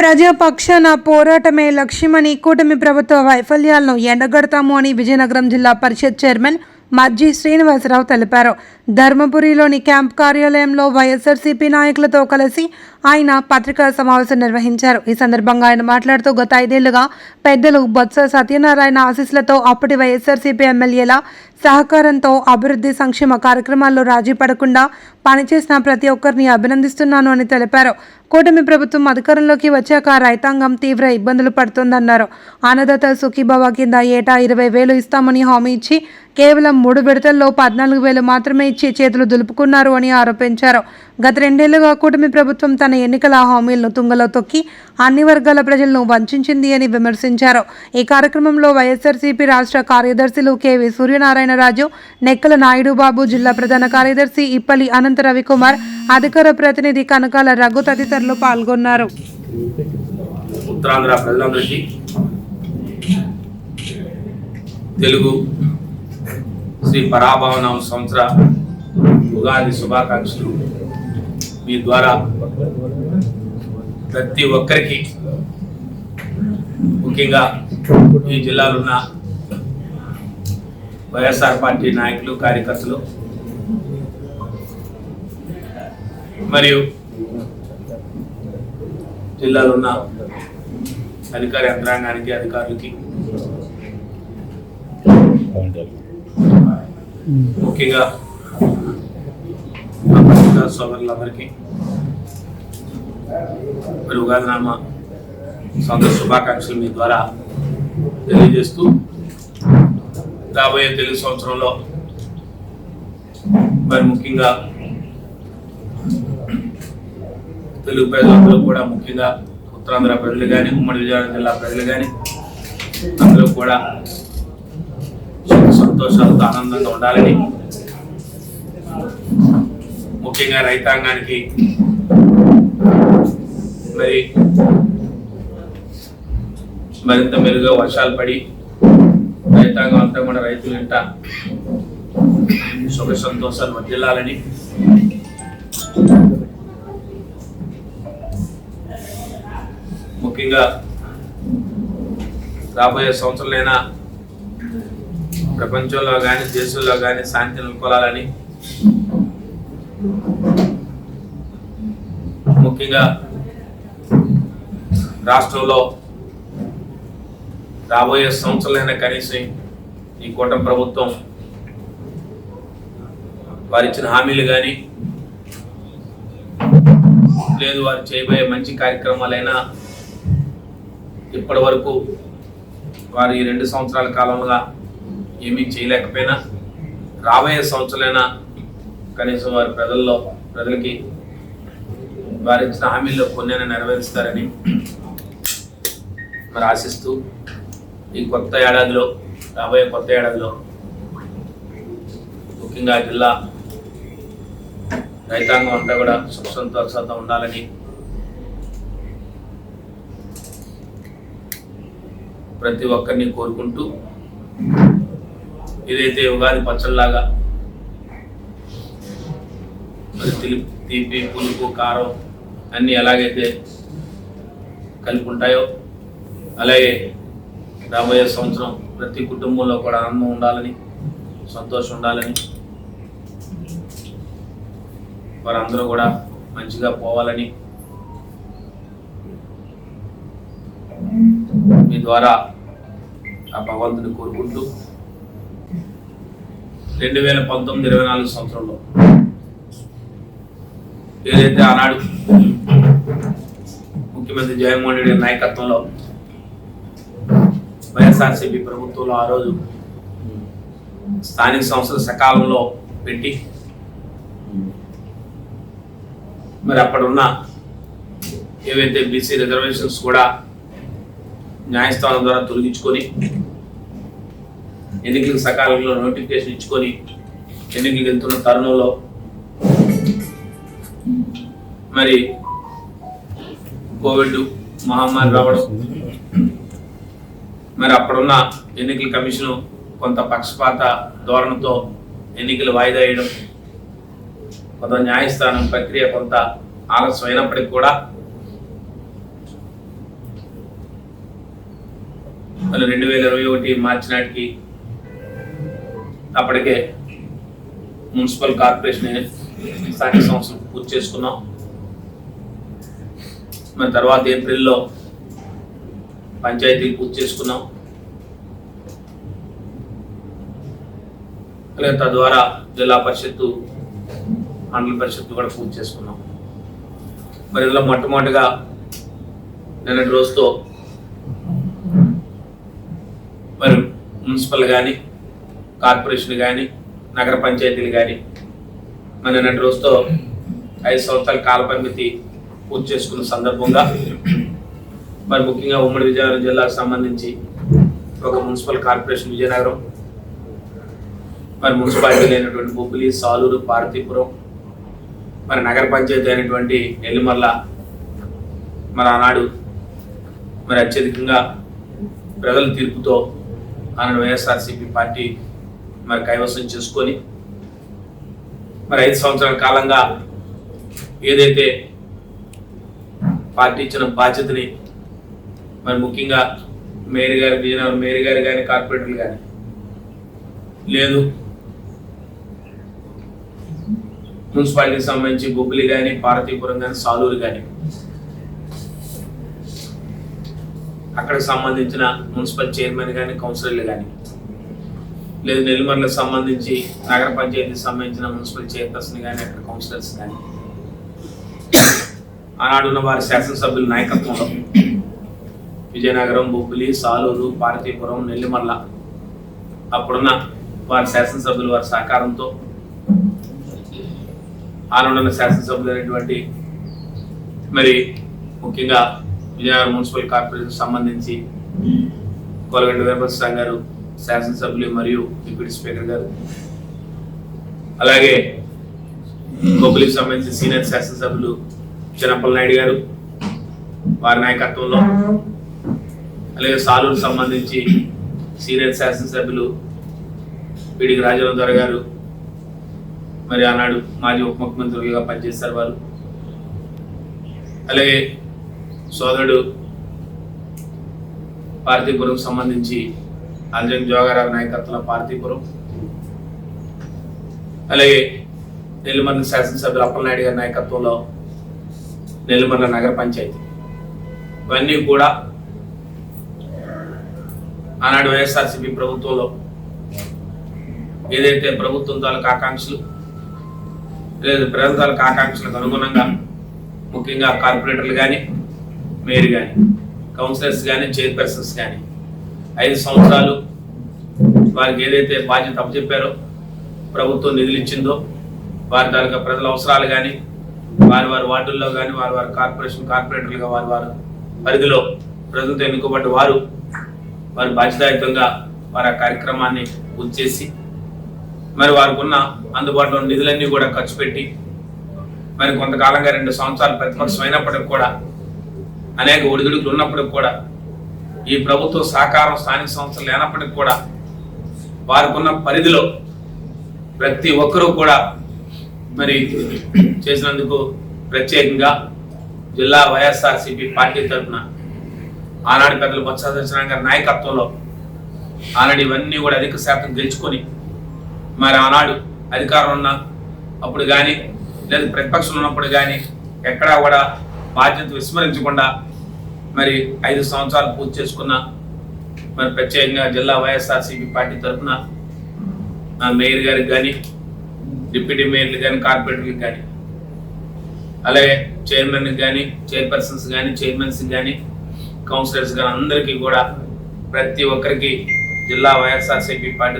ప్రజాపక్షాన పోరాటమే లక్ష్యమని కూటమి ప్రభుత్వ వైఫల్యాలను ఎండగడతాము అని విజయనగరం జిల్లా పరిషత్ చైర్మన్ మజ్జి శ్రీనివాసరావు తెలిపారు. ధర్మపురిలోని క్యాంప్ కార్యాలయంలో వైఎస్ఆర్సీపీ నాయకులతో కలిసి ఆయన పత్రికా సమావేశం నిర్వహించారు. ఈ సందర్భంగా ఆయన మాట్లాడుతూ గత 5 ఏళ్లుగా పెద్దలు బొత్స సత్యనారాయణ ఆశీస్సులతో అప్పటి వైఎస్ఆర్సీపీ ఎమ్మెల్యేల సహకారంతో అభివృద్ధి సంక్షేమ కార్యక్రమాల్లో రాజీ పడకుండా పనిచేసిన ప్రతి ఒక్కరిని అభినందిస్తున్నాను అని తెలిపారు. కూటమి ప్రభుత్వం అధికారంలోకి వచ్చాక రైతాంగం తీవ్ర ఇబ్బందులు పడుతోందన్నారు. అన్నదాత సుఖీభవ కింద ఏటా 20,000 ఇస్తామని హామీ ఇచ్చి కేవలం 3 విడతల్లో 14,000 మాత్రమే ఇచ్చి చేతులు దులుపుకున్నారు అని ఆరోపించారు. గత 2 ఏళ్లుగా కూటమి ప్రభుత్వం తన ఎన్నికల హామీలను తుంగలో తొక్కి అన్ని వర్గాల ప్రజలను వంచింది అని విమర్శించారు. ఈ కార్యక్రమంలో వైఎస్ఆర్సీపీ రాష్ట్ర కార్యదర్శులు కెవి సూర్యనారాయణరాజు, నెక్కల నాయుడు బాబు, జిల్లా ప్రధాన కార్యదర్శి ఇప్పలి అనంత రవికుమార్, అధికార ప్రతినిధి కనకాల రఘు తదితరులు పాల్గొన్నారు. ఉత్తరాంధ్ర ప్రజలందరికీ తెలుగు శ్రీ పరాభవనామ సంవత్సర ఉగాది శుభాకాంక్షలు. మీ ద్వారా ప్రతి ఒక్కరికి, ముఖ్యంగా ఈ జిల్లాలో ఉన్న వైఎస్ఆర్ పార్టీ నాయకులు, కార్యకర్తలు మరియు జిల్లాలో ఉన్న అధికార యంత్రాంగానికి, అధికారులకి, ముఖ్యంగా సోదరులందరికీ మరి ఉగాదినామ సంవత్సర శుభాకాంక్షలు మీ ద్వారా తెలియజేస్తూ, రాబోయే తెలుగు సంవత్సరంలో మరి ముఖ్యంగా తెలుగు ప్రజలందరూ కూడా, ముఖ్యంగా ఉత్తరాంధ్ర ప్రజలు కానీ, ఉమ్మడి విజయనగరం జిల్లా ప్రజలు కానీ అందరూ కూడా సంతోషాలతో ఆనందంగా ఉండాలని, ముఖ్యంగా రైతాంగానికి మరింత మెరుగ్గా వర్షాలు పడి రైతాంగం అంతా కూడా రైతుల వెంట సుఖ సంతోషాలు వర్ధిల్లాలని, ముఖ్యంగా రాబోయే సంవత్సరాలైనా ప్రపంచంలో కానీ, దేశంలో కానీ శాంతి నెలకొలాలని, ముఖ్యంగా రాష్ట్రంలో రాబోయే సంవత్సరాలైనా కనీసం ఈ కూటమి ప్రభుత్వం వారిచ్చిన హామీలు కానీ, లేదు వారు చేయబోయే మంచి కార్యక్రమాలైనా ఇప్పటి వరకు వారు ఈ 2 సంవత్సరాల కాలంగా ఏమీ చేయలేకపోయినా రాబోయే సంవత్సరాలైనా కనీసం వారి ప్రజలకి వారి ఇచ్చిన హామీల్లో కొన్నైనా నెరవేరుస్తారని మరి ఆశిస్తూ, ఈ కొత్త ఏడాదిలో, రాబోయే కొత్త ఏడాదిలో ముఖ్యంగా జిల్లా రైతాంగం అంతా కూడా సుఖ సంతోషాలతో ఉండాలని, ప్రతి ఒక్కరిని కోరుకుంటూ, ఏదైతే ఉగాది పచ్చళ్ళలాగా మరి తీపి, పులుపు, కారం అన్నీ ఎలాగైతే కలిపి ఉంటాయో అలాగే రాబోయే సంవత్సరం ప్రతి కుటుంబంలో కూడా ఆనందం ఉండాలని, సంతోషం ఉండాలని, వారందరూ కూడా మంచిగా పోవాలని మీ ద్వారా ఆ భగవంతుని కోరుకుంటూ 2019-24 సంవత్సరంలో ఏదైతే ఆనాడు ముఖ్యమంత్రి జగన్మోహన్ రెడ్డి నాయకత్వంలో వైఎస్ఆర్సీపీ ప్రభుత్వంలో ఆ రోజు స్థానిక సంస్థలు సకాలంలో పెట్టి మరి అప్పుడున్న ఏవైతే బీసీ రిజర్వేషన్స్ కూడా న్యాయస్థానం ద్వారా తొలగించుకొని ఎన్నికలకు సకాలంలో నోటిఫికేషన్ ఇచ్చుకొని ఎన్నికలకు వెళ్తున్న తరుణంలో మరి కోవిడ్ మహమ్మారి రావడం, మరి అప్పుడున్న ఎన్నికల కమిషన్ కొంత పక్షపాత ధోరణితో ఎన్నికలు వాయిదా వేయడం, కొంత న్యాయస్థానం ప్రక్రియ కొంత ఆలస్యం అయినప్పటికీ కూడా మళ్ళీ 2021 మార్చి నాటికి అప్పటికే మున్సిపల్ కార్పొరేషన్ స్థానిక సంస్థలు పూర్తి చేసుకున్నాం. మరి తర్వాత ఏప్రిల్లో పంచాయతీలు పూర్తి చేసుకున్నాం. తద్వారా జిల్లా పరిషత్తు, మండల పరిషత్తు కూడా పూర్తి చేసుకున్నాం. మరి ఇందులో మొట్టమొదటిగా నిన్నటి రోజుతో మరి మున్సిపల్ కానీ, కార్పొరేషన్ కానీ, నగర పంచాయతీలు కానీ మరి నిన్నటి రోజుతో 5 సంవత్సరాల కాల పరిమితి పూర్తి చేసుకున్న సందర్భంగా మరి ముఖ్యంగా ఉమ్మడి విజయనగరం జిల్లాకు సంబంధించి ఒక మున్సిపల్ కార్పొరేషన్ విజయనగరం, మరి మున్సిపాలిటీలు అయినటువంటి బొబ్బిలి, సాలూరు, పార్వతీపురం, మరి నగర పంచాయతీ అయినటువంటి నెల్లిమర్ల మరి ఆనాడు మరి అత్యధికంగా ప్రజల తీర్పుతో ఆనాడు వైఎస్ఆర్సీపీ పార్టీ మరి కైవసం చేసుకొని మరి 5 సంవత్సరాల కాలంగా ఏదైతే పార్టీ ఇచ్చిన బాధ్యతని మరి ముఖ్యంగా మేయర్ గారు, విజయనగరం మేయర్ గారు కానీ, కార్పొరేటర్లు కానీ, లేదు మున్సిపాలిటీకి సంబంధించి బొబ్బిలి కానీ, పార్వతీపురం కానీ, సాలూరు కానీ, అక్కడికి సంబంధించిన మున్సిపల్ చైర్మన్ కానీ, కౌన్సిలర్లు కానీ, లేదు నెల్లిమర్లకు సంబంధించి నగర పంచాయతీకి సంబంధించిన మున్సిపల్ చైర్పర్సన్ కానీ, అక్కడ కౌన్సిలర్స్ కానీ, ఆనాడున్న వారి శాసనసభ్యుల నాయకత్వంలో విజయనగరం, బొబ్బిలి, సాలూరు, పార్వతీపురం, నెల్లిమర్ల అప్పుడున్న వారి శాసనసభ్యులు వారి సహకారంతో ఆనాడున్న శాసనసభ్యులు అయినటువంటి మరి ముఖ్యంగా విజయనగరం మున్సిపల్ కార్పొరేషన్ సంబంధించి కొలగంటి వీరభద్రస్వామి గారు శాసనసభ్యులు మరియు డిప్యూటీ స్పీకర్ గారు, అలాగే బొబ్బిలికి సంబంధించి సీనియర్ శాసనసభ్యులు చిన్నప్పల నాయుడు గారు వారి నాయకత్వంలో, అలాగే సాలూరు సంబంధించి సీనియర్ శాసనసభ్యులు పిడికి రాజేంద్ర గారు, మరి ఆనాడు మాజీ ఉప ముఖ్యమంత్రిగా పనిచేశారు వారు, అలాగే సోదరుడు పార్వతీపురం సంబంధించి అంజన్ జోగారావు నాయకత్వంలో పార్వతీపురం, అలాగే నెల్లిమర్ల శాసనసభ్యులు అప్పలనాయుడు గారి నాయకత్వంలో నెల్లిమర్ల నగర పంచాయతీ, ఇవన్నీ కూడా ఆనాడు వైఎస్ఆర్సీపీ ప్రభుత్వంలో ఏదైతే ప్రభుత్వం తాలూకు ఆకాంక్షలు, లేదా ప్రజల తాలూకు ఆకాంక్షలకు అనుగుణంగా ముఖ్యంగా కార్పొరేటర్లు కానీ, మేయర్ కానీ, కౌన్సిలర్స్ కానీ, చైర్పర్సన్స్ కానీ 5 సంవత్సరాలు వారికి ఏదైతే బాధ్యత అప్పచెప్పారో, ప్రభుత్వం నిధులు ఇచ్చిందో, వారి తాలూకా ప్రజల అవసరాలు కానీ, వారి వార్డుల్లో కానీ, వారి కార్పొరేటర్లుగా వారి పరిధిలో ప్రజలతో ఎన్నుకోబడ్డ వారు బాధ్యతాయుతంగా వారి ఆ కార్యక్రమాన్ని పూర్తి చేసి మరి వారికి ఉన్న అందుబాటులో నిధులన్నీ కూడా ఖర్చు పెట్టి మరి కొంతకాలంగా 2 సంవత్సరాలు ప్రతిపక్షం అయినప్పటికి కూడా, అనేక ఒడిదుడుకులు ఉన్నప్పటికి కూడా, ఈ ప్రభుత్వ సహకారం స్థానిక సంస్థలు లేనప్పటికి కూడా వారికి ఉన్న పరిధిలో ప్రతి ఒక్కరూ కూడా మరి చేసినందుకు ప్రత్యేకంగా జిల్లా వైఎస్ఆర్సీపీ పార్టీ తరఫున ఆనాడు పెద్దలు బొత్స సత్యనారాయణ గారి నాయకత్వంలో ఆనాడు ఇవన్నీ కూడా అధిక శాతం గెలుచుకొని మరి ఆనాడు అధికారం ఉన్న అప్పుడు కానీ, లేదా ప్రతిపక్షంలో ఉన్నప్పుడు కానీ ఎక్కడా కూడా బాధ్యత విస్మరించకుండా మరి 5 సంవత్సరాలు పూర్తి చేసుకున్న మరి ప్రత్యేకంగా జిల్లా వైఎస్ఆర్సీపీ పార్టీ తరఫున మేయర్ గారికి కానీ, డిప్యూటీ మేయర్లు కానీ, కార్పొరేటర్లకు కానీ, అలాగే చైర్మన్కి కానీ, చైర్పర్సన్స్ కానీ, చైర్మన్స్ కానీ, కౌన్సిలర్స్ కానీ అందరికీ కూడా ప్రతి ఒక్కరికి జిల్లా వైఎస్ఆర్సీపీ పార్టీ